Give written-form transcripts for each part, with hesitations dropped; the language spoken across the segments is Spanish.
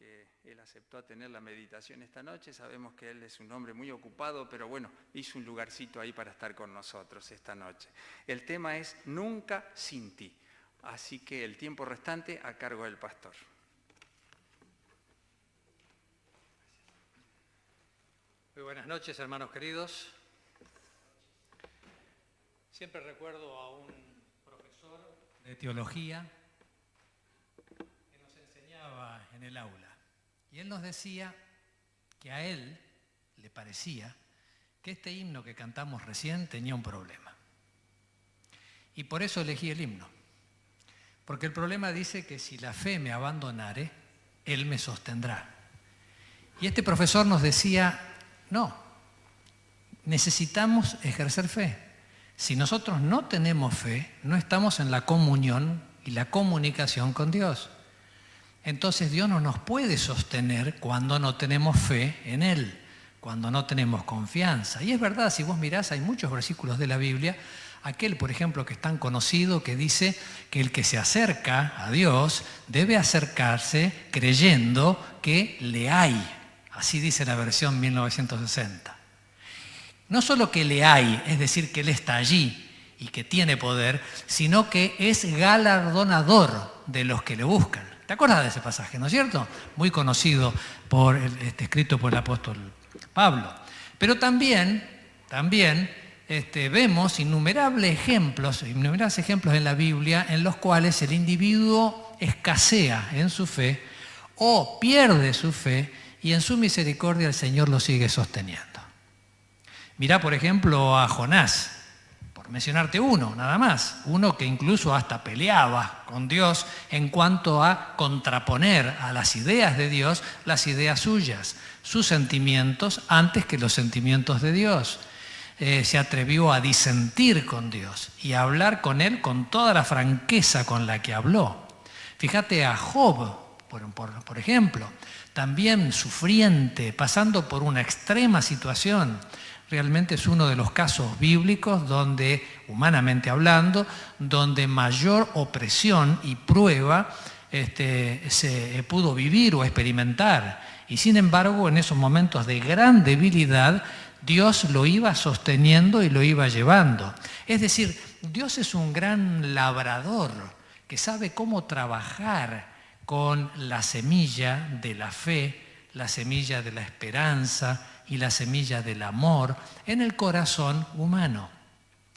que él aceptó a tener la meditación esta noche. Sabemos que él es un hombre muy ocupado, pero bueno, hizo un lugarcito ahí para estar con nosotros esta noche. El tema es Nunca sin ti. Así que el tiempo restante a cargo del pastor. Muy buenas noches, hermanos queridos. Siempre recuerdo a un profesor de teología que nos enseñaba en el aula. Y él nos decía que a él le parecía que este himno que cantamos recién tenía un problema. Y por eso elegí el himno. Porque el problema dice que si la fe me abandonare, Él me sostendrá. Y este profesor nos decía, no, necesitamos ejercer fe. Si nosotros no tenemos fe, no estamos en la comunión y la comunicación con Dios. Entonces Dios no nos puede sostener cuando no tenemos fe en Él, cuando no tenemos confianza. Y es verdad, si vos mirás, hay muchos versículos de la Biblia. Aquel, por ejemplo, que es tan conocido, que dice que el que se acerca a Dios debe acercarse creyendo que le hay. Así dice la versión 1960. No solo que le hay, es decir, que Él está allí y que tiene poder, sino que es galardonador de los que le buscan. ¿Te acuerdas de ese pasaje, no es cierto? Muy conocido, escrito por el apóstol Pablo. Pero también vemos innumerables ejemplos en la Biblia en los cuales el individuo escasea en su fe o pierde su fe y en su misericordia el Señor lo sigue sosteniendo. Mirá, por ejemplo, a Jonás, por mencionarte uno, nada más. Uno que incluso hasta peleaba con Dios en cuanto a contraponer a las ideas de Dios las ideas suyas, sus sentimientos antes que los sentimientos de Dios. Se atrevió a disentir con Dios y a hablar con Él con toda la franqueza con la que habló. Fíjate a Job, por ejemplo, también sufriente, pasando por una extrema situación. Realmente es uno de los casos bíblicos donde, humanamente hablando, donde mayor opresión y prueba se pudo vivir o experimentar. Y sin embargo, en esos momentos de gran debilidad, Dios lo iba sosteniendo y lo iba llevando. Es decir, Dios es un gran labrador que sabe cómo trabajar con la semilla de la fe, la semilla de la esperanza y la semilla del amor en el corazón humano.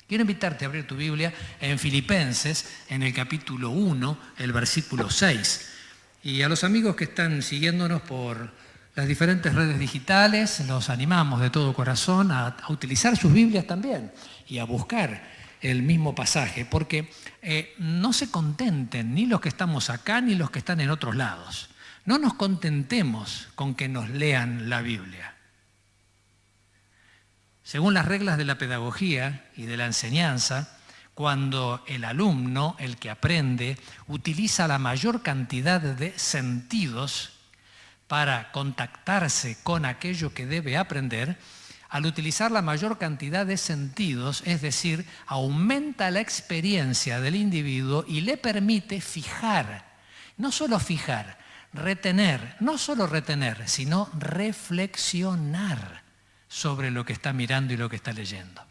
Quiero invitarte a abrir tu Biblia en Filipenses, en el capítulo 1, el versículo 6. Y a los amigos que están siguiéndonos por las diferentes redes digitales, los animamos de todo corazón a utilizar sus Biblias también y a buscar el mismo pasaje, porque no se contenten ni los que estamos acá ni los que están en otros lados. No nos contentemos con que nos lean la Biblia. Según las reglas de la pedagogía y de la enseñanza, cuando el alumno, el que aprende, utiliza la mayor cantidad de sentidos para contactarse con aquello que debe aprender, al utilizar la mayor cantidad de sentidos, es decir, aumenta la experiencia del individuo y le permite fijar, no solo fijar, retener, no solo retener, sino reflexionar sobre lo que está mirando y lo que está leyendo.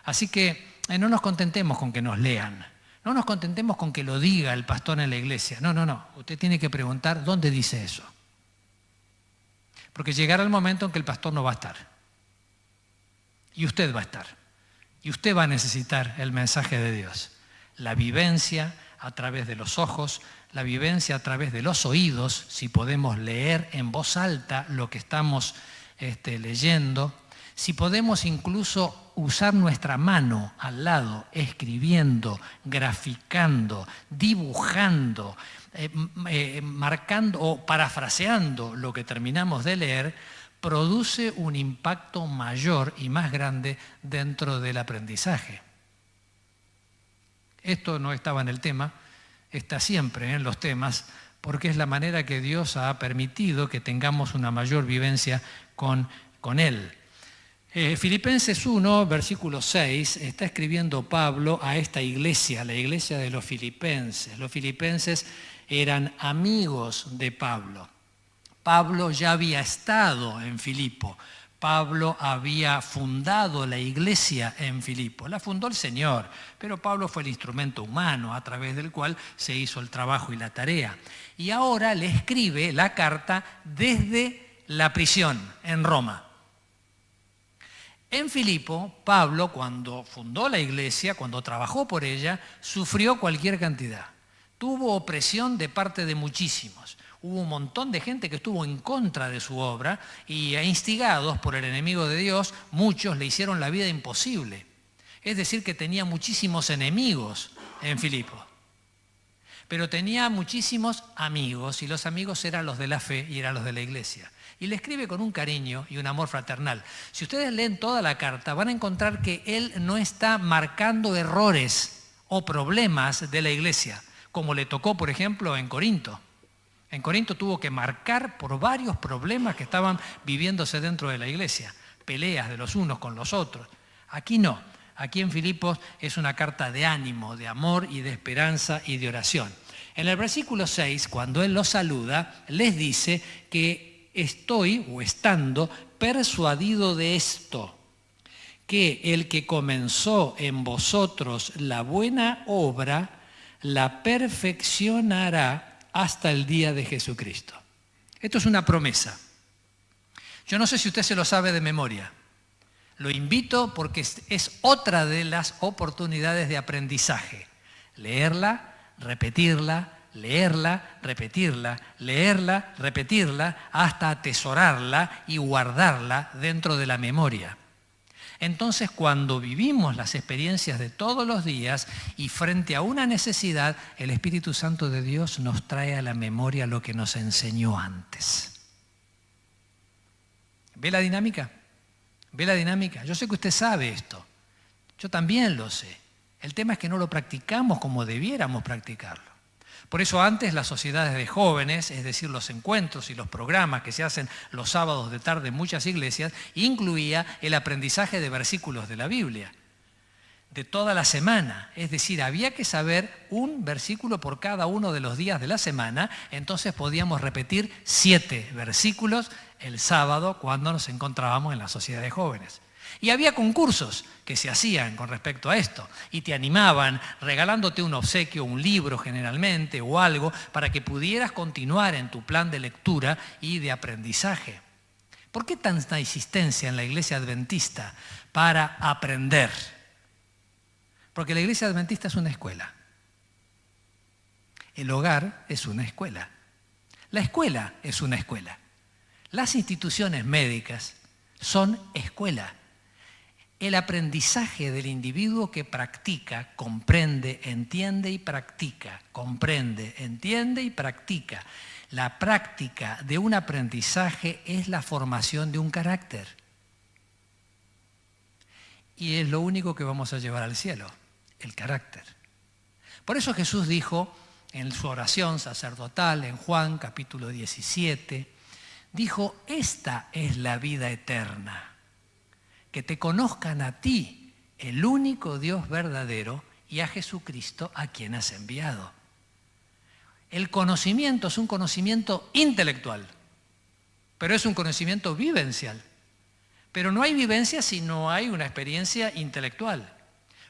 Así que no nos contentemos con que nos lean, no nos contentemos con que lo diga el pastor en la iglesia. No. Usted tiene que preguntar dónde dice eso. Porque llegará el momento en que el pastor no va a estar. Y usted va a estar. Y usted va a necesitar el mensaje de Dios. La vivencia a través de los ojos, la vivencia a través de los oídos, si podemos leer en voz alta lo que estamos leyendo, si podemos incluso usar nuestra mano al lado, escribiendo, graficando, dibujando, marcando o parafraseando lo que terminamos de leer, produce un impacto mayor y más grande dentro del aprendizaje. Esto no estaba en el tema, está siempre en los temas, porque es la manera que Dios ha permitido que tengamos una mayor vivencia con Él. Filipenses 1, versículo 6, está escribiendo Pablo a esta iglesia, la iglesia de los filipenses. Los filipenses eran amigos de Pablo. Pablo ya había estado en Filipo. Pablo había fundado la iglesia en Filipo. La fundó el Señor, pero Pablo fue el instrumento humano a través del cual se hizo el trabajo y la tarea. Y ahora le escribe la carta desde la prisión en Roma. En Filipo, Pablo, cuando fundó la iglesia, cuando trabajó por ella, sufrió cualquier cantidad. Tuvo opresión de parte de muchísimos. Hubo un montón de gente que estuvo en contra de su obra y instigados por el enemigo de Dios, muchos le hicieron la vida imposible. Es decir, que tenía muchísimos enemigos en Filipo. Pero tenía muchísimos amigos y los amigos eran los de la fe y eran los de la iglesia. Y le escribe con un cariño y un amor fraternal. Si ustedes leen toda la carta, van a encontrar que él no está marcando errores o problemas de la iglesia, como le tocó, por ejemplo, en Corinto. En Corinto tuvo que marcar por varios problemas que estaban viviéndose dentro de la iglesia, peleas de los unos con los otros. Aquí no, aquí en Filipos es una carta de ánimo, de amor y de esperanza y de oración. En el versículo 6, cuando él los saluda, les dice que estoy o estando persuadido de esto, que el que comenzó en vosotros la buena obra, la perfeccionará hasta el día de Jesucristo. Esto es una promesa. Yo no sé si usted se lo sabe de memoria. Lo invito porque es otra de las oportunidades de aprendizaje. Leerla, repetirla, leerla, repetirla, leerla, repetirla, hasta atesorarla y guardarla dentro de la memoria. Entonces, cuando vivimos las experiencias de todos los días y frente a una necesidad, el Espíritu Santo de Dios nos trae a la memoria lo que nos enseñó antes. ¿Ve la dinámica? ¿Ve la dinámica? Yo sé que usted sabe esto. Yo también lo sé. El tema es que no lo practicamos como debiéramos practicarlo. Por eso antes las sociedades de jóvenes, es decir, los encuentros y los programas que se hacen los sábados de tarde en muchas iglesias, incluía el aprendizaje de versículos de la Biblia, de toda la semana. Es decir, había que saber un versículo por cada uno de los días de la semana, entonces podíamos repetir 7 versículos el sábado cuando nos encontrábamos en la sociedad de jóvenes. Y había concursos que se hacían con respecto a esto y te animaban regalándote un obsequio, un libro generalmente o algo para que pudieras continuar en tu plan de lectura y de aprendizaje. ¿Por qué tanta insistencia en la iglesia adventista para aprender? Porque la iglesia adventista es una escuela. El hogar es una escuela. La escuela es una escuela. Las instituciones médicas son escuela. El aprendizaje del individuo que practica, comprende, entiende y practica. Comprende, entiende y practica. La práctica de un aprendizaje es la formación de un carácter. Y es lo único que vamos a llevar al cielo, el carácter. Por eso Jesús dijo en su oración sacerdotal en Juan capítulo 17, dijo, esta es la vida eterna. Que te conozcan a ti, el único Dios verdadero, y a Jesucristo a quien has enviado. El conocimiento es un conocimiento intelectual, pero es un conocimiento vivencial. Pero no hay vivencia si no hay una experiencia intelectual.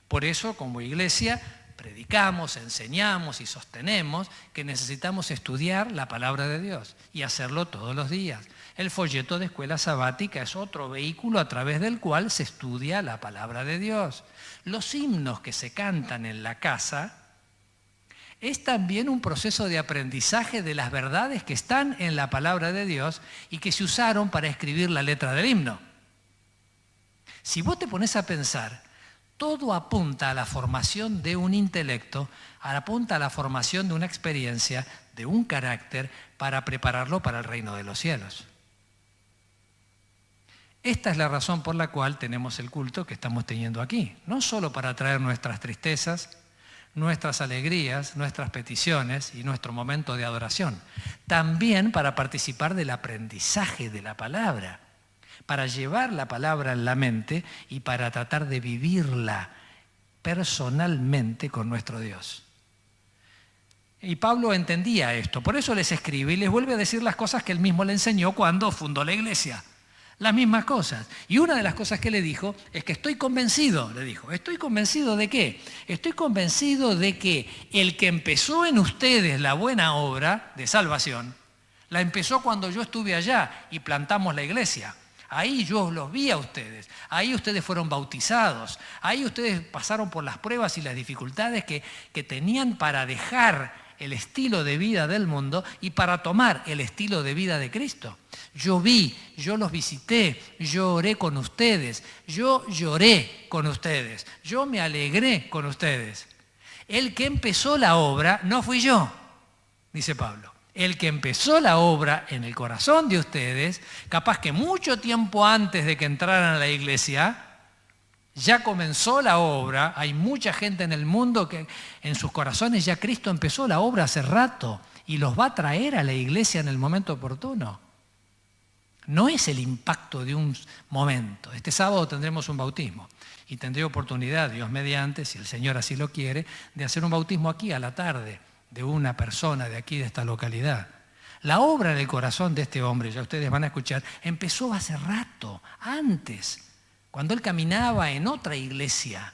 Por eso, como iglesia, predicamos, enseñamos y sostenemos que necesitamos estudiar la palabra de Dios y hacerlo todos los días. El folleto de escuela sabática es otro vehículo a través del cual se estudia la palabra de Dios. Los himnos que se cantan en la casa es también un proceso de aprendizaje de las verdades que están en la palabra de Dios y que se usaron para escribir la letra del himno. Si vos te pones a pensar, todo apunta a la formación de un intelecto, apunta a la formación de una experiencia, de un carácter, para prepararlo para el reino de los cielos. Esta es la razón por la cual tenemos el culto que estamos teniendo aquí. No solo para traer nuestras tristezas, nuestras alegrías, nuestras peticiones y nuestro momento de adoración. También para participar del aprendizaje de la palabra, para llevar la palabra en la mente y para tratar de vivirla personalmente con nuestro Dios. Y Pablo entendía esto, por eso les escribe y les vuelve a decir las cosas que él mismo le enseñó cuando fundó la iglesia. Las mismas cosas. Y una de las cosas que le dijo es que estoy convencido, le dijo. ¿Estoy convencido de qué? Estoy convencido de que el que empezó en ustedes la buena obra de salvación, la empezó cuando yo estuve allá y plantamos la iglesia. Ahí yo los vi a ustedes, ahí ustedes fueron bautizados, ahí ustedes pasaron por las pruebas y las dificultades que tenían para dejar el estilo de vida del mundo y para tomar el estilo de vida de Cristo. Yo vi, yo los visité, yo oré con ustedes, yo lloré con ustedes, yo me alegré con ustedes. El que empezó la obra no fui yo, dice Pablo. El que empezó la obra en el corazón de ustedes, capaz que mucho tiempo antes de que entraran a la iglesia, ya comenzó la obra. Hay mucha gente en el mundo que en sus corazones ya Cristo empezó la obra hace rato y los va a traer a la iglesia en el momento oportuno. No es el impacto de un momento. Este sábado tendremos un bautismo y tendré oportunidad, Dios mediante, si el Señor así lo quiere, de hacer un bautismo aquí a la tarde de una persona de aquí, de esta localidad. La obra en el corazón de este hombre, ya ustedes van a escuchar, empezó hace rato, antes, cuando él caminaba en otra iglesia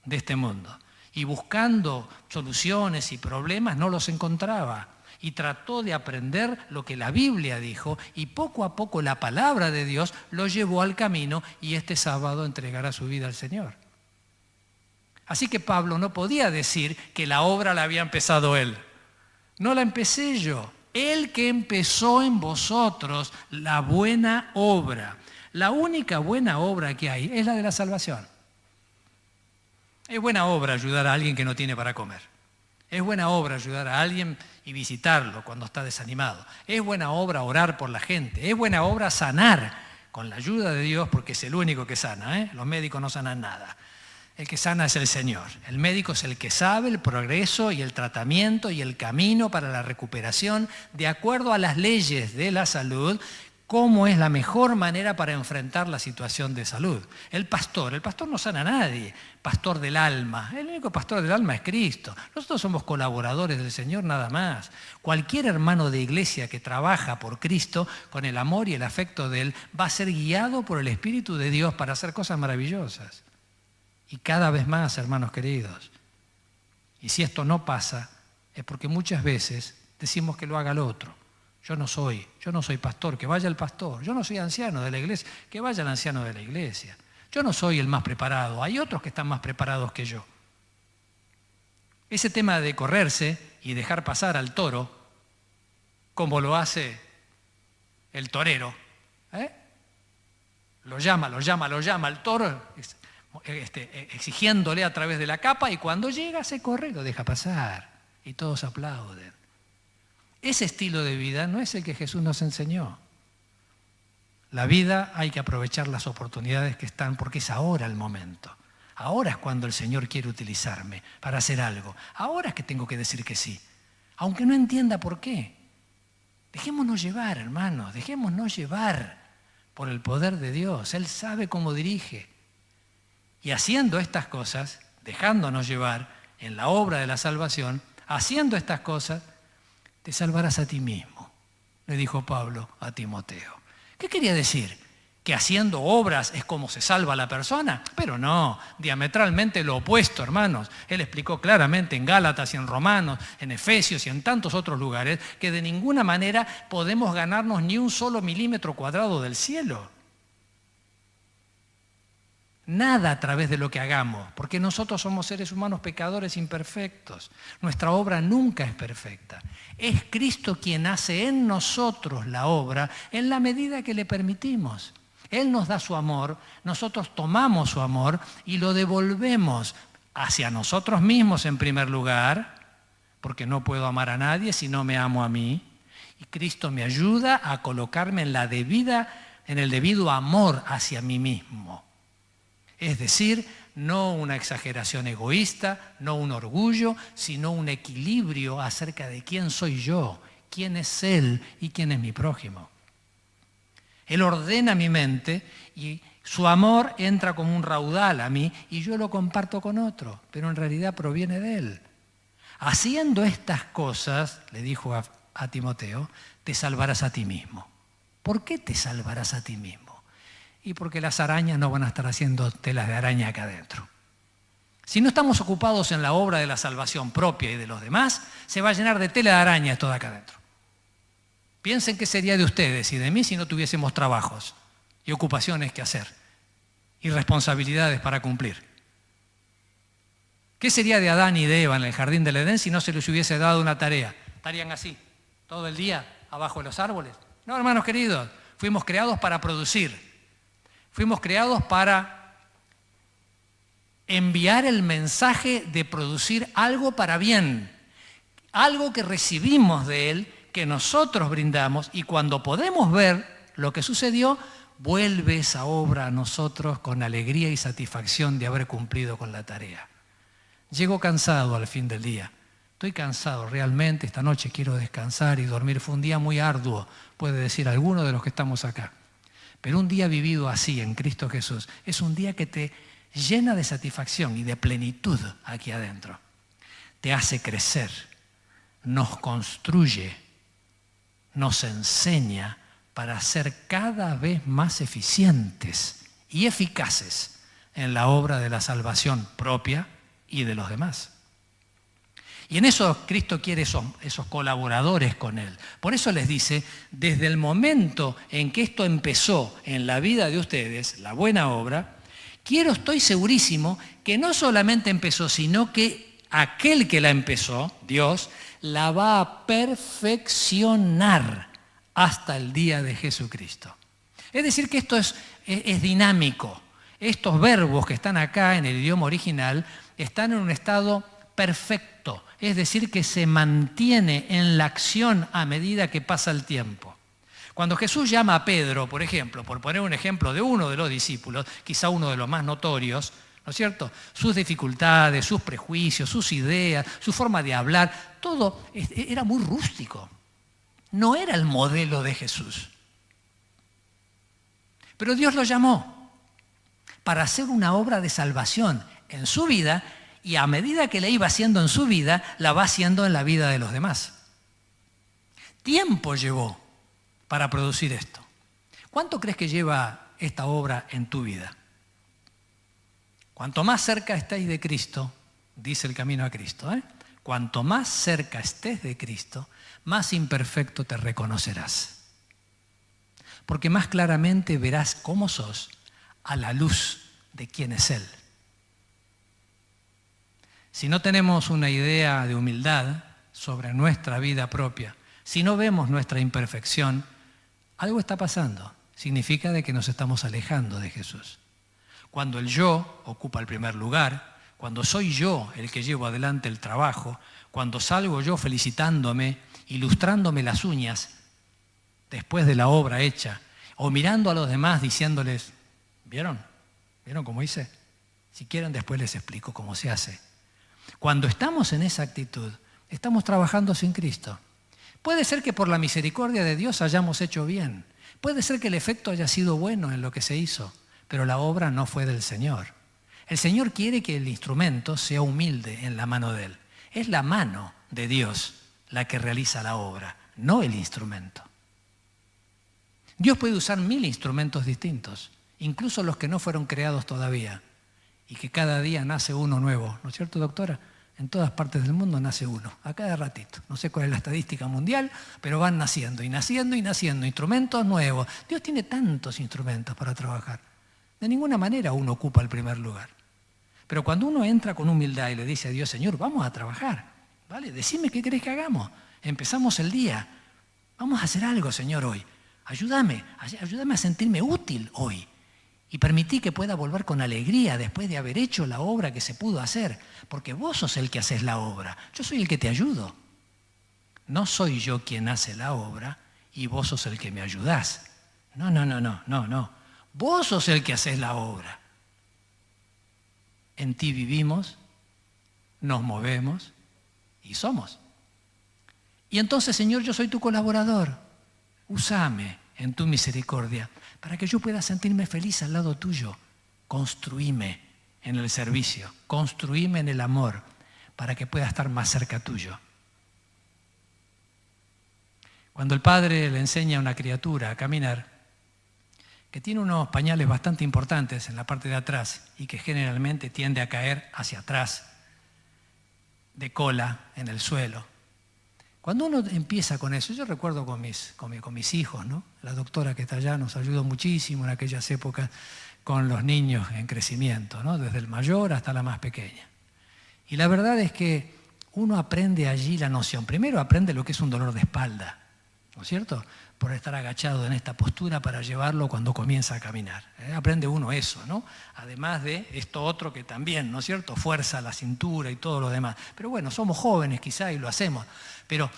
de este mundo y buscando soluciones y problemas no los encontraba y trató de aprender lo que la Biblia dijo y poco a poco la palabra de Dios lo llevó al camino y este sábado entregará su vida al Señor. Así que Pablo no podía decir que la obra la había empezado él. No la empecé yo. El que empezó en vosotros la buena obra. La única buena obra que hay es la de la salvación. Es buena obra ayudar a alguien que no tiene para comer. Es buena obra ayudar a alguien y visitarlo cuando está desanimado. Es buena obra orar por la gente. Es buena obra sanar con la ayuda de Dios porque es el único que sana, ¿eh? Los médicos no sanan nada. El que sana es el Señor. El médico es el que sabe el progreso y el tratamiento y el camino para la recuperación de acuerdo a las leyes de la salud, cómo es la mejor manera para enfrentar la situación de salud. El pastor no sana a nadie, pastor del alma. El único pastor del alma es Cristo. Nosotros somos colaboradores del Señor nada más. Cualquier hermano de iglesia que trabaja por Cristo con el amor y el afecto de Él va a ser guiado por el Espíritu de Dios para hacer cosas maravillosas. Y cada vez más, hermanos queridos. Y si esto no pasa, es porque muchas veces decimos que lo haga el otro. Yo no soy pastor, que vaya el pastor. Yo no soy anciano de la iglesia, que vaya el anciano de la iglesia. Yo no soy el más preparado, hay otros que están más preparados que yo. Ese tema de correrse y dejar pasar al toro, como lo hace el torero, lo llama al toro, exigiéndole a través de la capa y cuando llega se corre y lo deja pasar y todos aplauden. Ese estilo de vida no es el que Jesús nos enseñó. La vida hay que aprovechar las oportunidades que están porque es ahora el momento. Ahora es cuando el Señor quiere utilizarme para hacer algo. Ahora es que tengo que decir que sí, aunque no entienda por qué. Dejémonos llevar, hermanos, dejémonos llevar por el poder de Dios. Él sabe cómo dirige. Y haciendo estas cosas, dejándonos llevar en la obra de la salvación, haciendo estas cosas, te salvarás a ti mismo, le dijo Pablo a Timoteo. ¿Qué quería decir? ¿Que haciendo obras es como se salva la persona? Pero no, diametralmente lo opuesto, hermanos. Él explicó claramente en Gálatas y en Romanos, en Efesios y en tantos otros lugares, que de ninguna manera podemos ganarnos ni un solo milímetro cuadrado del cielo. Nada a través de lo que hagamos, porque nosotros somos seres humanos pecadores imperfectos. Nuestra obra nunca es perfecta. Es Cristo quien hace en nosotros la obra en la medida que le permitimos. Él nos da su amor, nosotros tomamos su amor y lo devolvemos hacia nosotros mismos en primer lugar, porque no puedo amar a nadie si no me amo a mí. Y Cristo me ayuda a colocarme en el debido amor hacia mí mismo. Es decir, no una exageración egoísta, no un orgullo, sino un equilibrio acerca de quién soy yo, quién es Él y quién es mi prójimo. Él ordena mi mente y su amor entra como un raudal a mí y yo lo comparto con otro, pero en realidad proviene de Él. Haciendo estas cosas, le dijo a Timoteo, te salvarás a ti mismo. ¿Por qué te salvarás a ti mismo? Y porque las arañas no van a estar haciendo telas de araña acá adentro. Si no estamos ocupados en la obra de la salvación propia y de los demás, se va a llenar de tela de araña todo acá adentro. Piensen qué sería de ustedes y de mí si no tuviésemos trabajos y ocupaciones que hacer y responsabilidades para cumplir. ¿Qué sería de Adán y de Eva en el jardín del Edén si no se les hubiese dado una tarea? ¿Estarían así todo el día abajo de los árboles? No, hermanos queridos, fuimos creados para producir. Fuimos creados para enviar el mensaje de producir algo para bien, algo que recibimos de Él, que nosotros brindamos, y cuando podemos ver lo que sucedió, vuelve esa obra a nosotros con alegría y satisfacción de haber cumplido con la tarea. Llego cansado al fin del día. Estoy cansado realmente, esta noche quiero descansar y dormir. Fue un día muy arduo, puede decir alguno de los que estamos acá. Pero un día vivido así en Cristo Jesús es un día que te llena de satisfacción y de plenitud aquí adentro. Te hace crecer, nos construye, nos enseña para ser cada vez más eficientes y eficaces en la obra de la salvación propia y de los demás. Y en eso Cristo quiere esos colaboradores con Él. Por eso les dice, desde el momento en que esto empezó en la vida de ustedes, la buena obra, estoy segurísimo que no solamente empezó, sino que aquel que la empezó, Dios, la va a perfeccionar hasta el día de Jesucristo. Es decir, que esto es dinámico. Estos verbos que están acá en el idioma original están en un estado perfecto, es decir, que se mantiene en la acción a medida que pasa el tiempo. Cuando Jesús llama a Pedro, por ejemplo, por poner un ejemplo de uno de los discípulos, quizá uno de los más notorios, ¿no es cierto? Sus dificultades, sus prejuicios, sus ideas, su forma de hablar, todo era muy rústico. No era el modelo de Jesús. Pero Dios lo llamó para hacer una obra de salvación en su vida, y a medida que la iba haciendo en su vida, la va haciendo en la vida de los demás. Tiempo llevó para producir esto. ¿Cuánto crees que lleva esta obra en tu vida? Cuanto más cerca estéis de Cristo, dice el camino a Cristo, cuanto más cerca estés de Cristo, más imperfecto te reconocerás. Porque más claramente verás cómo sos a la luz de quién es Él. Si no tenemos una idea de humildad sobre nuestra vida propia, si no vemos nuestra imperfección, algo está pasando. Significa de que nos estamos alejando de Jesús. Cuando el yo ocupa el primer lugar, cuando soy yo el que llevo adelante el trabajo, cuando salgo yo felicitándome, ilustrándome las uñas después de la obra hecha, o mirando a los demás diciéndoles, ¿vieron? ¿Vieron cómo hice? Si quieren después les explico cómo se hace. Cuando estamos en esa actitud, estamos trabajando sin Cristo. Puede ser que por la misericordia de Dios hayamos hecho bien. Puede ser que el efecto haya sido bueno en lo que se hizo, pero la obra no fue del Señor. El Señor quiere que el instrumento sea humilde en la mano de Él. Es la mano de Dios la que realiza la obra, no el instrumento. Dios puede usar 1000 instrumentos distintos, incluso los que no fueron creados todavía, y que cada día nace uno nuevo, ¿no es cierto, doctora? En todas partes del mundo nace uno, a cada ratito. No sé cuál es la estadística mundial, pero van naciendo y naciendo y naciendo instrumentos nuevos. Dios tiene tantos instrumentos para trabajar. De ninguna manera uno ocupa el primer lugar. Pero cuando uno entra con humildad y le dice a Dios, Señor, vamos a trabajar, ¿vale? Decime qué querés que hagamos. Empezamos el día. Vamos a hacer algo, Señor, hoy. Ayúdame a sentirme útil hoy. Y permití que pueda volver con alegría después de haber hecho la obra que se pudo hacer. Porque vos sos el que haces la obra. Yo soy el que te ayudo. No soy yo quien hace la obra y vos sos el que me ayudás. No. Vos sos el que haces la obra. En ti vivimos, nos movemos y somos. Y entonces, Señor, yo soy tu colaborador. Úsame en tu misericordia para que yo pueda sentirme feliz al lado tuyo. Construíme en el servicio, construíme en el amor, para que pueda estar más cerca tuyo. Cuando el padre le enseña a una criatura a caminar, que tiene unos pañales bastante importantes en la parte de atrás y que generalmente tiende a caer hacia atrás, de cola en el suelo. Cuando uno empieza con eso, yo recuerdo con mis hijos, ¿no? La doctora que está allá nos ayudó muchísimo en aquellas épocas con los niños en crecimiento, ¿no? Desde el mayor hasta la más pequeña. Y la verdad es que uno aprende allí la noción. Primero aprende lo que es un dolor de espalda, ¿no es cierto? Por estar agachado en esta postura para llevarlo cuando comienza a caminar. Aprende uno eso, ¿no? Además de esto otro que también, ¿no es cierto? Fuerza la cintura y todo lo demás. Pero bueno, somos jóvenes quizá y lo hacemos. Pero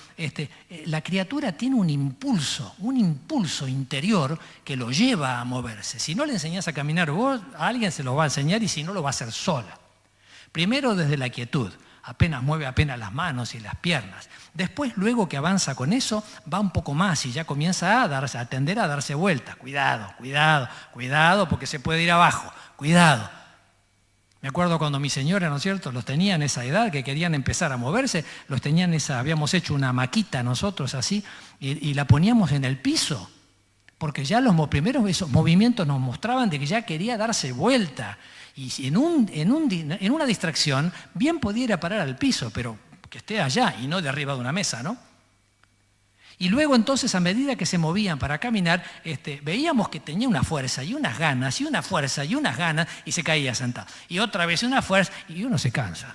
la criatura tiene un impulso interior que lo lleva a moverse. Si no le enseñás a caminar vos, a alguien se lo va a enseñar y si no lo va a hacer sola. Primero desde la quietud. Mueve apenas las manos y las piernas. Después, luego que avanza con eso, va un poco más y ya comienza a tender a darse vuelta. Cuidado, porque se puede ir abajo. Cuidado. Me acuerdo cuando mi señora, ¿no es cierto?, los tenía en esa edad que querían empezar a moverse, habíamos hecho una maquita nosotros así y la poníamos en el piso, porque ya los primeros esos movimientos nos mostraban de que ya quería darse vuelta. Y en una distracción, bien pudiera parar al piso, pero que esté allá y no de arriba de una mesa, ¿no? Y luego entonces, a medida que se movían para caminar, veíamos que tenía una fuerza y unas ganas, y una fuerza y unas ganas, y se caía sentado. Y otra vez una fuerza, y uno se cansa.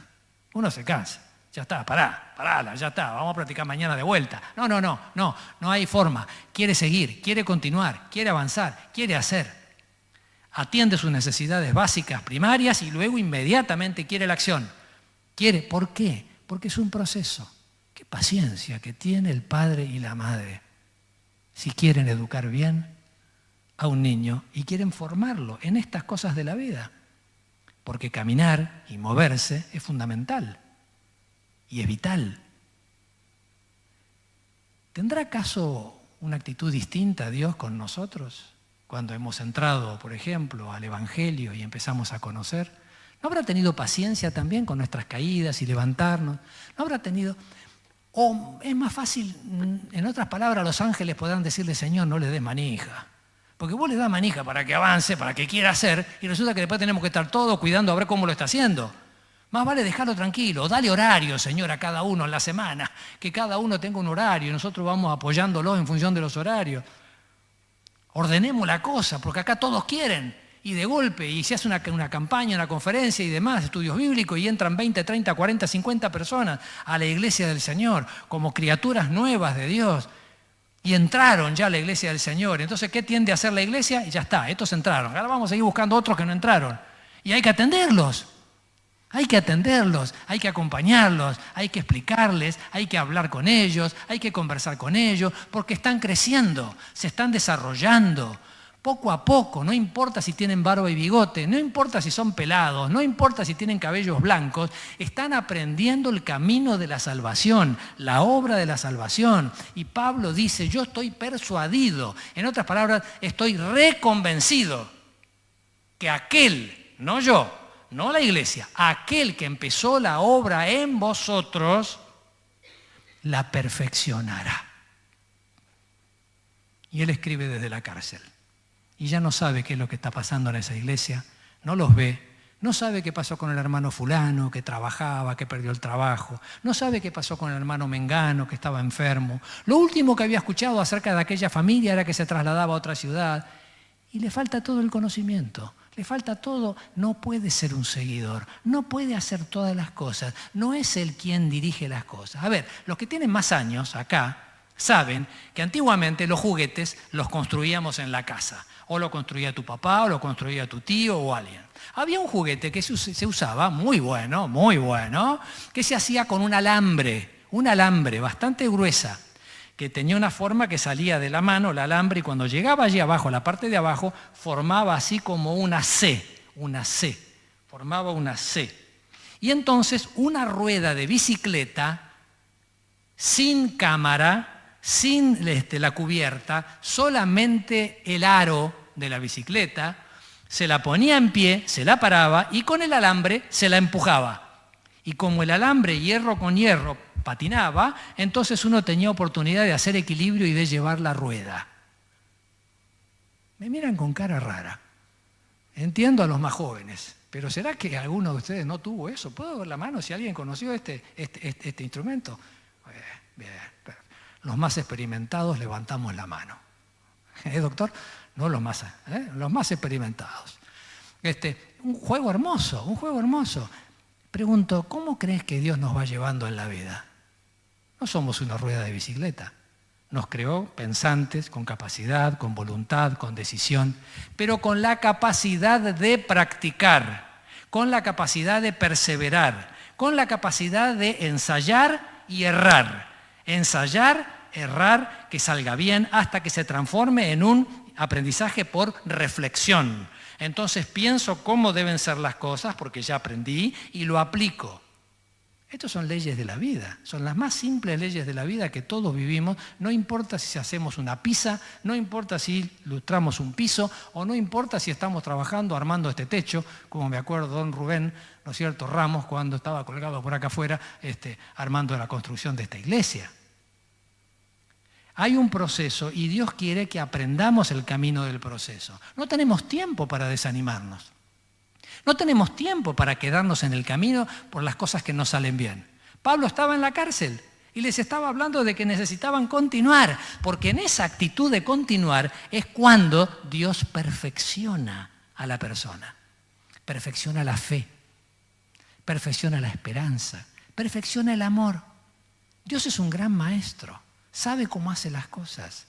Ya está, parala, ya está, vamos a practicar mañana de vuelta. No hay forma. Quiere seguir, quiere continuar, quiere avanzar, quiere hacer. Atiende sus necesidades básicas, primarias, y luego inmediatamente quiere la acción. ¿Por qué? Porque es un proceso. Qué paciencia que tiene el padre y la madre si quieren educar bien a un niño y quieren formarlo en estas cosas de la vida. Porque caminar y moverse es fundamental y es vital. ¿Tendrá acaso una actitud distinta Dios con nosotros cuando hemos entrado, por ejemplo, al Evangelio y empezamos a conocer? ¿No habrá tenido paciencia también con nuestras caídas y levantarnos? ¿No habrá tenido...? O es más fácil, en otras palabras, los ángeles podrán decirle: Señor, no le des manija. Porque vos le das manija para que avance, para que quiera hacer, y resulta que después tenemos que estar todos cuidando a ver cómo lo está haciendo. Más vale dejarlo tranquilo. Dale horario, Señor, a cada uno en la semana. Que cada uno tenga un horario y nosotros vamos apoyándolos en función de los horarios. Ordenemos la cosa, porque acá todos quieren. Y de golpe, y se hace una campaña, una conferencia y demás, estudios bíblicos, y entran 20, 30, 40, 50 personas a la iglesia del Señor, como criaturas nuevas de Dios. Y entraron ya a la iglesia del Señor. Entonces, ¿qué tiende a hacer la iglesia? Y ya está, estos entraron. Ahora vamos a seguir buscando otros que no entraron. Y hay que atenderlos. Hay que acompañarlos, hay que explicarles, hay que hablar con ellos, hay que conversar con ellos, porque están creciendo, se están desarrollando. Poco a poco, no importa si tienen barba y bigote, no importa si son pelados, no importa si tienen cabellos blancos, están aprendiendo el camino de la salvación, la obra de la salvación. Y Pablo dice: yo estoy persuadido, en otras palabras, estoy reconvencido que aquel, no yo, no la iglesia, aquel que empezó la obra en vosotros, la perfeccionará. Y él escribe desde la cárcel. Y ya no sabe qué es lo que está pasando en esa iglesia, no los ve, no sabe qué pasó con el hermano fulano que trabajaba, que perdió el trabajo, no sabe qué pasó con el hermano mengano que estaba enfermo. Lo último que había escuchado acerca de aquella familia era que se trasladaba a otra ciudad, y le falta todo el conocimiento, le falta todo. No puede ser un seguidor, no puede hacer todas las cosas, no es él quien dirige las cosas. A ver, los que tienen más años acá saben que antiguamente los juguetes los construíamos en la casa. O lo construía tu papá, o lo construía tu tío, o alguien. Había un juguete que se usaba, muy bueno, que se hacía con un alambre bastante gruesa, que tenía una forma que salía de la mano, el alambre, y cuando llegaba allí abajo, la parte de abajo, formaba así como una C, formaba una C. Y entonces una rueda de bicicleta, sin cámara, sin la cubierta, solamente el aro de la bicicleta, se la ponía en pie, se la paraba y con el alambre se la empujaba. Y como el alambre hierro con hierro patinaba, entonces uno tenía oportunidad de hacer equilibrio y de llevar la rueda. Me miran con cara rara. Entiendo a los más jóvenes, pero ¿será que alguno de ustedes no tuvo eso? ¿Puedo ver la mano si alguien conoció este instrumento? Bien. Los más experimentados levantamos la mano. Doctor? No los más experimentados. Un juego hermoso. Pregunto, ¿cómo crees que Dios nos va llevando en la vida? No somos una rueda de bicicleta. Nos creó pensantes, con capacidad, con voluntad, con decisión, pero con la capacidad de practicar, con la capacidad de perseverar, con la capacidad de ensayar y errar. Ensayar, errar, que salga bien, hasta que se transforme en un aprendizaje por reflexión. Entonces pienso cómo deben ser las cosas, porque ya aprendí, y lo aplico. Estas son leyes de la vida, son las más simples leyes de la vida que todos vivimos. No importa si hacemos una pizza, no importa si lustramos un piso, o no importa si estamos trabajando armando este techo, como me acuerdo don Rubén, ¿no es cierto?, Ramos, cuando estaba colgado por acá afuera, armando la construcción de esta iglesia. Hay un proceso y Dios quiere que aprendamos el camino del proceso. No tenemos tiempo para desanimarnos. No tenemos tiempo para quedarnos en el camino por las cosas que no salen bien. Pablo estaba en la cárcel y les estaba hablando de que necesitaban continuar, porque en esa actitud de continuar es cuando Dios perfecciona a la persona. Perfecciona la fe, perfecciona la esperanza, perfecciona el amor. Dios es un gran maestro, sabe cómo hace las cosas.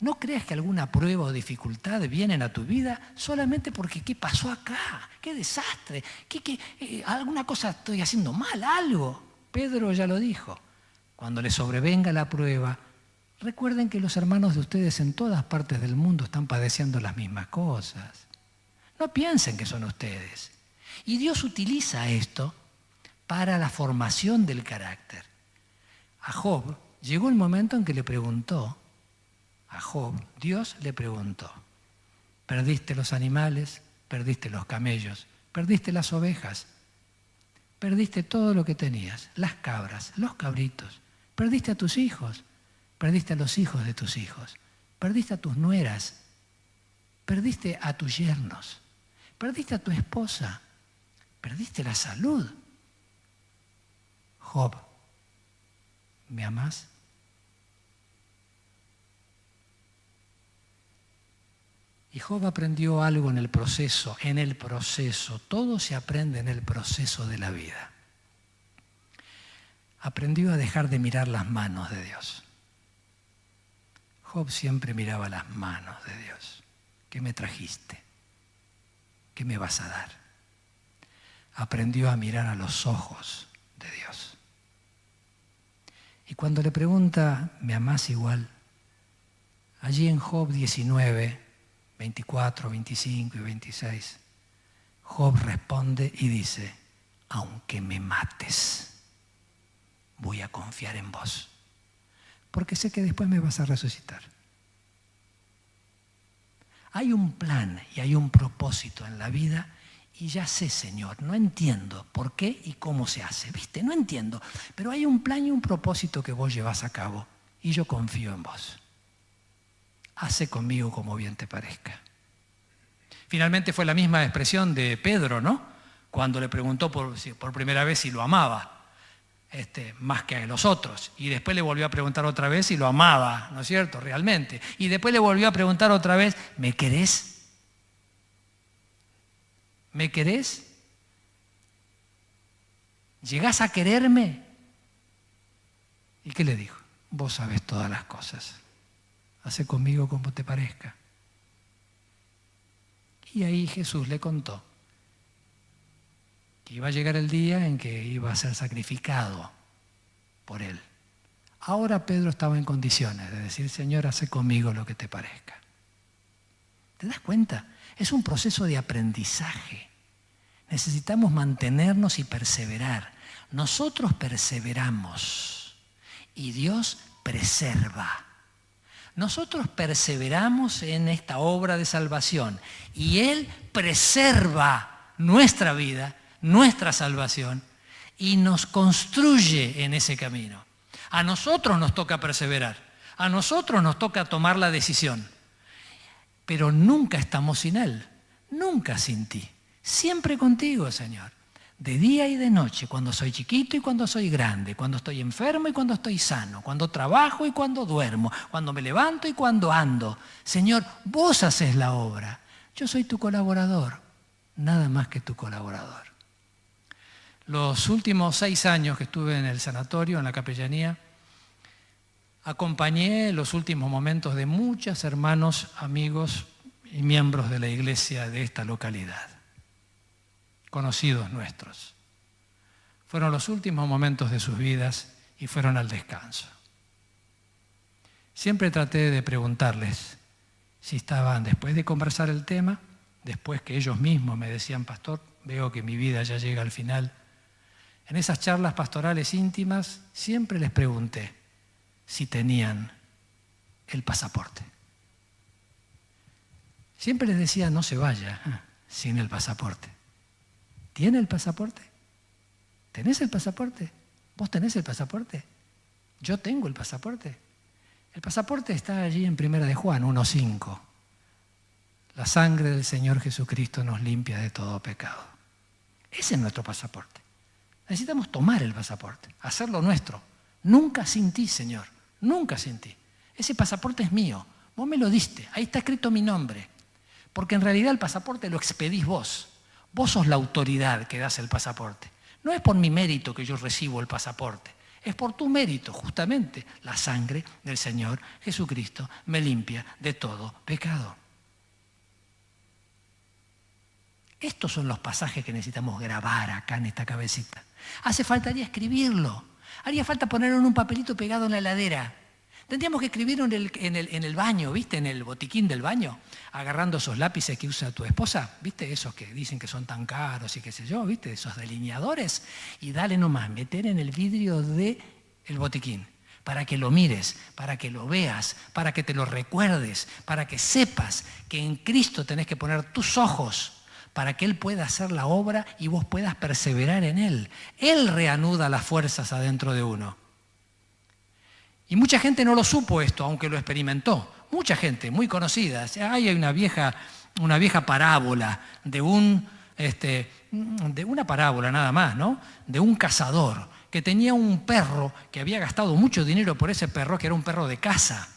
No creas que alguna prueba o dificultad vienen a tu vida solamente porque ¿qué pasó acá? ¡Qué desastre! ¿Alguna cosa estoy haciendo mal? ¿Algo? Pedro ya lo dijo. Cuando les sobrevenga la prueba, recuerden que los hermanos de ustedes en todas partes del mundo están padeciendo las mismas cosas. No piensen que son ustedes. Y Dios utiliza esto para la formación del carácter. A Job llegó el momento en que le preguntó, a Job, Dios le preguntó, perdiste los animales, perdiste los camellos, perdiste las ovejas, perdiste todo lo que tenías, las cabras, los cabritos, perdiste a tus hijos, perdiste a los hijos de tus hijos, perdiste a tus nueras, perdiste a tus yernos, perdiste a tu esposa, perdiste la salud. Job, ¿me amás? Y Job aprendió algo en el proceso, todo se aprende en el proceso de la vida. Aprendió a dejar de mirar las manos de Dios. Job siempre miraba las manos de Dios. ¿Qué me trajiste? ¿Qué me vas a dar? Aprendió a mirar a los ojos de Dios. Y cuando le pregunta, ¿me amás igual? Allí en Job 19, 24, 25 y 26, Job responde y dice, aunque me mates, voy a confiar en vos, porque sé que después me vas a resucitar. Hay un plan y hay un propósito en la vida y ya sé, Señor, no entiendo por qué y cómo se hace, ¿viste? No entiendo, pero hay un plan y un propósito que vos llevas a cabo y yo confío en vos. Hace conmigo como bien te parezca. Finalmente fue la misma expresión de Pedro, ¿no? Cuando le preguntó por primera vez si lo amaba, más que a los otros. Y después le volvió a preguntar otra vez si lo amaba, ¿no es cierto? Realmente. Y después le volvió a preguntar otra vez, ¿me querés? ¿Me querés? ¿Llegás a quererme? ¿Y qué le dijo? Vos sabés todas las cosas. Hace conmigo como te parezca. Y ahí Jesús le contó que iba a llegar el día en que iba a ser sacrificado por él. Ahora Pedro estaba en condiciones de decir, Señor, hace conmigo lo que te parezca. ¿Te das cuenta? Es un proceso de aprendizaje. Necesitamos mantenernos y perseverar. Nosotros perseveramos y Dios preserva. Nosotros perseveramos en esta obra de salvación y Él preserva nuestra vida, nuestra salvación, y nos construye en ese camino. A nosotros nos toca perseverar, a nosotros nos toca tomar la decisión, pero nunca estamos sin Él, nunca sin ti, siempre contigo, Señor. De día y de noche, cuando soy chiquito y cuando soy grande, cuando estoy enfermo y cuando estoy sano, cuando trabajo y cuando duermo, cuando me levanto y cuando ando. Señor, vos haces la obra. Yo soy tu colaborador, nada más que tu colaborador. Los últimos 6 años que estuve en el sanatorio, en la capellanía, acompañé los últimos momentos de muchos hermanos, amigos y miembros de la iglesia de esta localidad, conocidos nuestros. Fueron los últimos momentos de sus vidas y fueron al descanso. Siempre traté de preguntarles si estaban, después de conversar el tema, después que ellos mismos me decían, pastor, veo que mi vida ya llega al final. En esas charlas pastorales íntimas siempre les pregunté si tenían el pasaporte. Siempre les decía, no se vaya sin el pasaporte. ¿Tiene el pasaporte? ¿Tenés el pasaporte? ¿Vos tenés el pasaporte? Yo tengo el pasaporte. El pasaporte está allí en 1 de Juan 1:5. La sangre del Señor Jesucristo nos limpia de todo pecado. Ese es nuestro pasaporte. Necesitamos tomar el pasaporte, hacerlo nuestro. Nunca sin ti, Señor. Nunca sin ti. Ese pasaporte es mío. Vos me lo diste. Ahí está escrito mi nombre. Porque en realidad el pasaporte lo expedís vos. Vos sos la autoridad que das el pasaporte. No es por mi mérito que yo recibo el pasaporte. Es por tu mérito, justamente. La sangre del Señor Jesucristo me limpia de todo pecado. Estos son los pasajes que necesitamos grabar acá en esta cabecita. Faltaría escribirlo. Haría falta ponerlo en un papelito pegado en la heladera. Tendríamos que escribirlo en el baño, ¿viste? En el botiquín del baño, agarrando esos lápices que usa tu esposa, ¿viste? Esos que dicen que son tan caros y qué sé yo, ¿viste? Esos delineadores. Y dale nomás, meter en el vidrio del botiquín, para que lo mires, para que lo veas, para que te lo recuerdes, para que sepas que en Cristo tenés que poner tus ojos, para que Él pueda hacer la obra y vos puedas perseverar en Él. Él reanuda las fuerzas adentro de uno. Y mucha gente no lo supo esto, aunque lo experimentó. Mucha gente, muy conocida. Hay una vieja parábola de una parábola nada más, ¿no? De un cazador que tenía un perro que había gastado mucho dinero por ese perro, que era un perro de caza.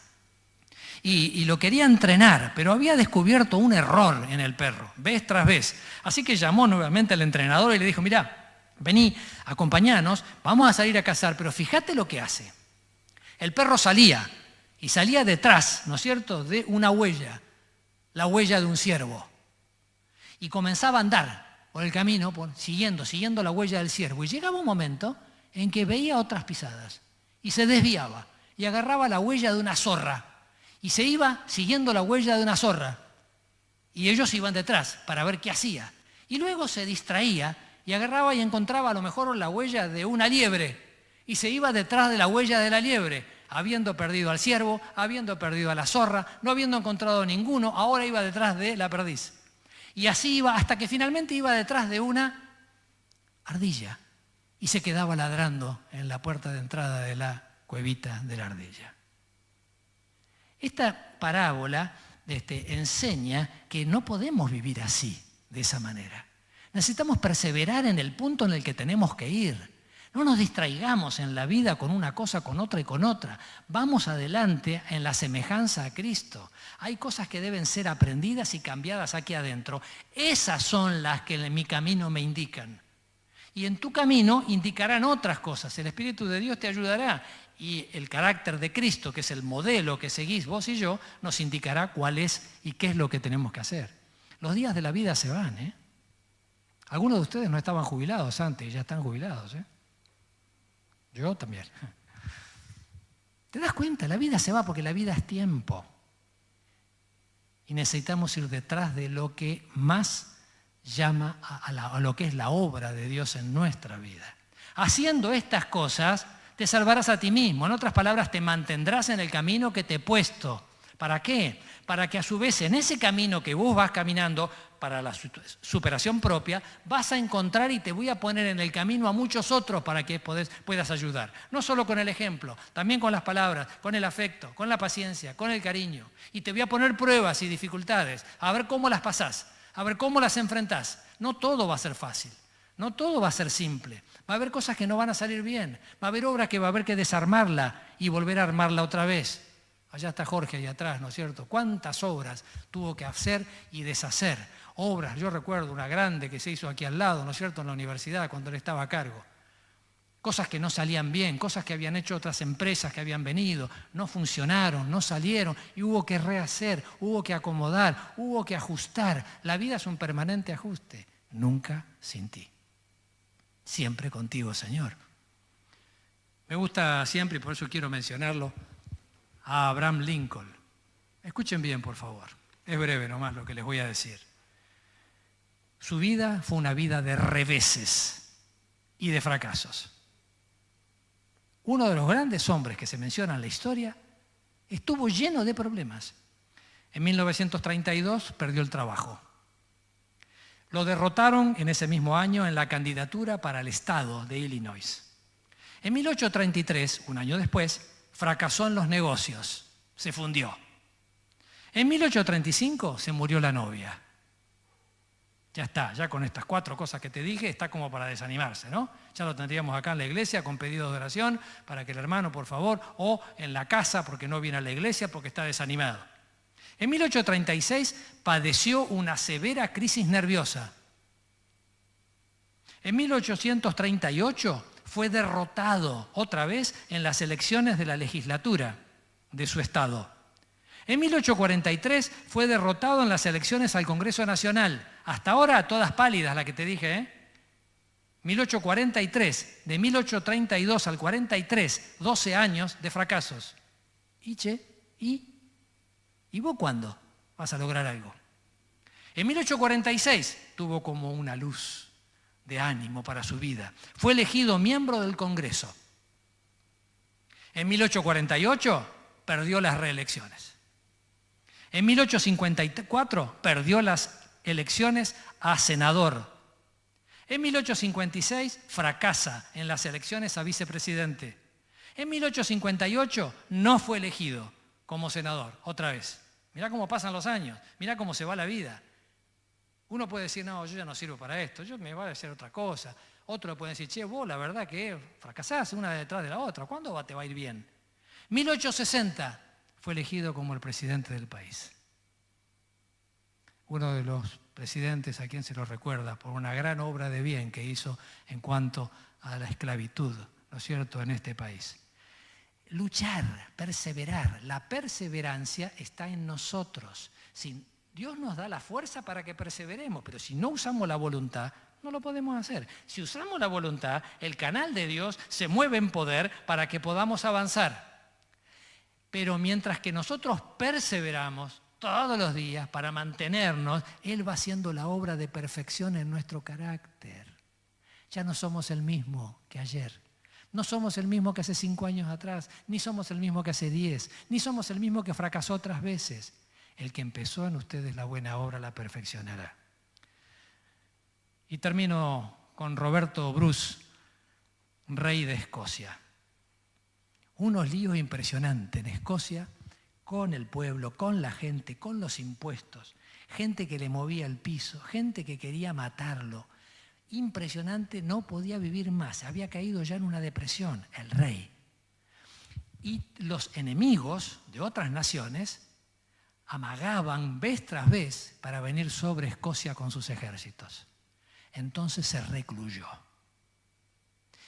Y lo quería entrenar, pero había descubierto un error en el perro, vez tras vez. Así que llamó nuevamente al entrenador y le dijo, mirá, vení, acompañanos, vamos a salir a cazar, pero fíjate lo que hace. El perro salía, y salía detrás, ¿no es cierto?, de una huella, la huella de un ciervo. Y comenzaba a andar por el camino, siguiendo la huella del ciervo. Y llegaba un momento en que veía otras pisadas, y se desviaba, y agarraba la huella de una zorra, y se iba siguiendo la huella de una zorra. Y ellos iban detrás para ver qué hacía. Y luego se distraía, y agarraba y encontraba a lo mejor la huella de una liebre, y se iba detrás de la huella de la liebre, habiendo perdido al ciervo, habiendo perdido a la zorra, no habiendo encontrado ninguno, ahora iba detrás de la perdiz. Y así iba hasta que finalmente iba detrás de una ardilla y se quedaba ladrando en la puerta de entrada de la cuevita de la ardilla. Esta parábola enseña que no podemos vivir así, de esa manera. Necesitamos perseverar en el punto en el que tenemos que ir. No nos distraigamos en la vida con una cosa, con otra y con otra. Vamos adelante en la semejanza a Cristo. Hay cosas que deben ser aprendidas y cambiadas aquí adentro. Esas son las que en mi camino me indican. Y en tu camino indicarán otras cosas. El Espíritu de Dios te ayudará. Y el carácter de Cristo, que es el modelo que seguís vos y yo, nos indicará cuál es y qué es lo que tenemos que hacer. Los días de la vida se van, ¿eh? Algunos de ustedes no estaban jubilados antes, ya están jubilados, ¿eh? Yo también. ¿Te das cuenta? La vida se va porque la vida es tiempo. Y necesitamos ir detrás de lo que más llama a lo que es la obra de Dios en nuestra vida. Haciendo estas cosas, te salvarás a ti mismo. En otras palabras, te mantendrás en el camino que te he puesto. ¿Para qué? Para que a su vez en ese camino que vos vas caminando para la superación propia, vas a encontrar y te voy a poner en el camino a muchos otros para que puedas ayudar. No solo con el ejemplo, también con las palabras, con el afecto, con la paciencia, con el cariño. Y te voy a poner pruebas y dificultades, a ver cómo las pasás, a ver cómo las enfrentás. No todo va a ser fácil, no todo va a ser simple. Va a haber cosas que no van a salir bien, va a haber obras que va a haber que desarmarla y volver a armarla otra vez. Allá está Jorge ahí atrás, ¿no es cierto? ¿Cuántas obras tuvo que hacer y deshacer? Obras, yo recuerdo una grande que se hizo aquí al lado, ¿no es cierto?, en la universidad cuando él estaba a cargo. Cosas que no salían bien, cosas que habían hecho otras empresas que habían venido, no funcionaron, no salieron y hubo que rehacer, hubo que acomodar, hubo que ajustar. La vida es un permanente ajuste, nunca sin ti. Siempre contigo, Señor. Me gusta siempre, y por eso quiero mencionarlo, a Abraham Lincoln. Escuchen bien, por favor. Es breve nomás lo que les voy a decir. Su vida fue una vida de reveses y de fracasos. Uno de los grandes hombres que se menciona en la historia estuvo lleno de problemas. En 1932 perdió el trabajo. Lo derrotaron en ese mismo año en la candidatura para el estado de Illinois. En 1833, un año después, fracasó en los negocios, se fundió. En 1835 se murió la novia. Ya está, ya con estas 4 cosas que te dije, está como para desanimarse, ¿no? Ya lo tendríamos acá en la iglesia con pedidos de oración para que el hermano, por favor, o en la casa porque no viene a la iglesia porque está desanimado. En 1836 padeció una severa crisis nerviosa. En 1838 fue derrotado otra vez en las elecciones de la legislatura de su estado. En 1843 fue derrotado en las elecciones al Congreso Nacional. Hasta ahora todas pálidas, la que te dije, ¿eh? 1843, de 1832 al 43, 12 años de fracasos. ¿Y vos cuándo vas a lograr algo? En 1846 tuvo como una luz de ánimo para su vida. Fue elegido miembro del Congreso. En 1848 perdió las reelecciones. En 1854 perdió las elecciones a senador. En 1856 fracasa en las elecciones a vicepresidente. En 1858 no fue elegido como senador, otra vez. Mirá cómo pasan los años, mirá cómo se va la vida. Uno puede decir, no, yo ya no sirvo para esto, yo me voy a hacer otra cosa. Otro puede decir, che, vos la verdad que fracasás una detrás de la otra, ¿cuándo te va a ir bien? 1860 fue elegido como el presidente del país. Uno de los presidentes a quien se lo recuerda por una gran obra de bien que hizo en cuanto a la esclavitud, ¿no es cierto?, en este país. Luchar, perseverar, la perseverancia está en nosotros. Dios nos da la fuerza para que perseveremos, pero si no usamos la voluntad, no lo podemos hacer. Si usamos la voluntad, el canal de Dios se mueve en poder para que podamos avanzar. Pero mientras que nosotros perseveramos todos los días para mantenernos, Él va haciendo la obra de perfección en nuestro carácter. Ya no somos el mismo que ayer. No somos el mismo que hace 5 años atrás, ni somos el mismo que hace 10, ni somos el mismo que fracasó otras veces. El que empezó en ustedes la buena obra la perfeccionará. Y termino con Roberto Bruce, rey de Escocia. Unos líos impresionantes en Escocia con el pueblo, con la gente, con los impuestos. Gente que le movía el piso, gente que quería matarlo. Impresionante, no podía vivir más, había caído ya en una depresión, el rey. Y los enemigos de otras naciones amagaban vez tras vez para venir sobre Escocia con sus ejércitos. Entonces se recluyó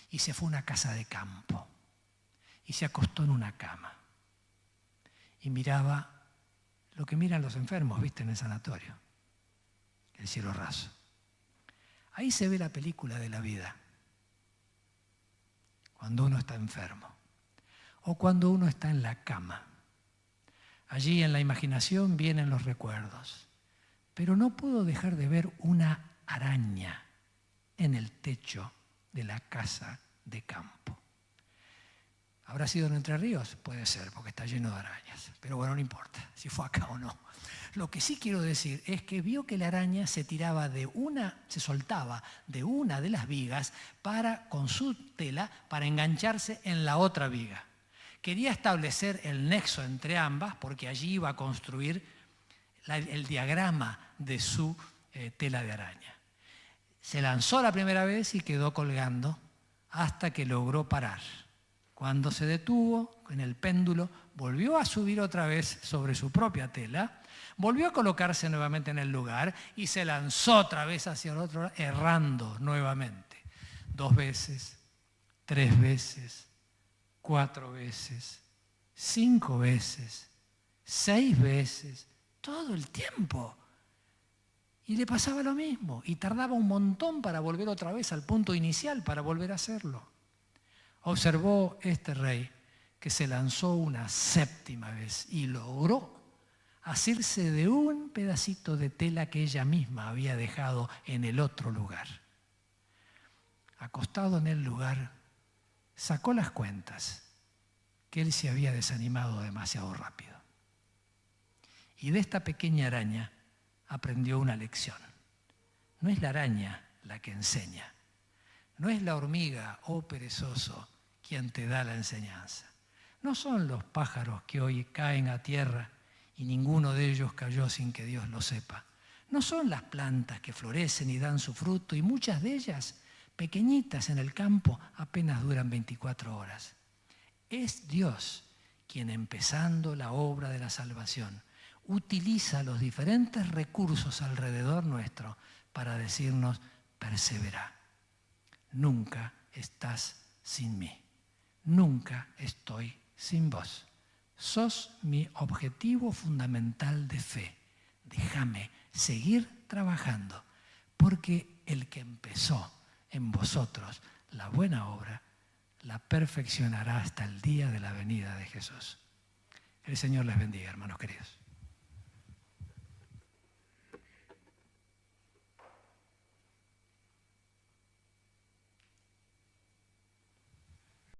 y se fue a una casa de campo y se acostó en una cama y miraba lo que miran los enfermos, ¿viste?, en el sanatorio, el cielo raso. Ahí se ve la película de la vida, cuando uno está enfermo o cuando uno está en la cama. Allí en la imaginación vienen los recuerdos, pero no puedo dejar de ver una araña en el techo de la casa de campo. ¿Habrá sido en Entre Ríos? Puede ser, porque está lleno de arañas. Pero bueno, no importa si fue acá o no. Lo que sí quiero decir es que vio que la araña se soltaba de una de las vigas con su tela para engancharse en la otra viga. Quería establecer el nexo entre ambas porque allí iba a construir el diagrama de su tela de araña. Se lanzó la primera vez y quedó colgando hasta que logró parar. Cuando se detuvo en el péndulo, volvió a subir otra vez sobre su propia tela, volvió a colocarse nuevamente en el lugar y se lanzó otra vez hacia el otro lado, errando nuevamente. 2 veces, 3 veces, 4 veces, 5 veces, 6 veces, todo el tiempo. Y le pasaba lo mismo, y tardaba un montón para volver otra vez al punto inicial, para volver a hacerlo. Observó este rey que se lanzó una 7ª vez y logró asirse de un pedacito de tela que ella misma había dejado en el otro lugar. Acostado en el lugar, sacó las cuentas que él se había desanimado demasiado rápido. Y de esta pequeña araña aprendió una lección. No es la araña la que enseña, no es la hormiga, oh perezoso, quien te da la enseñanza. No son los pájaros que hoy caen a tierra y ninguno de ellos cayó sin que Dios lo sepa. No son las plantas que florecen y dan su fruto y muchas de ellas, pequeñitas en el campo, apenas duran 24 horas. Es Dios quien, empezando la obra de la salvación, utiliza los diferentes recursos alrededor nuestro para decirnos: persevera. Nunca estás sin mí. Nunca estoy sin vos. Sos mi objetivo fundamental de fe. Déjame seguir trabajando, porque el que empezó en vosotros la buena obra, la perfeccionará hasta el día de la venida de Jesús. El Señor les bendiga, hermanos queridos.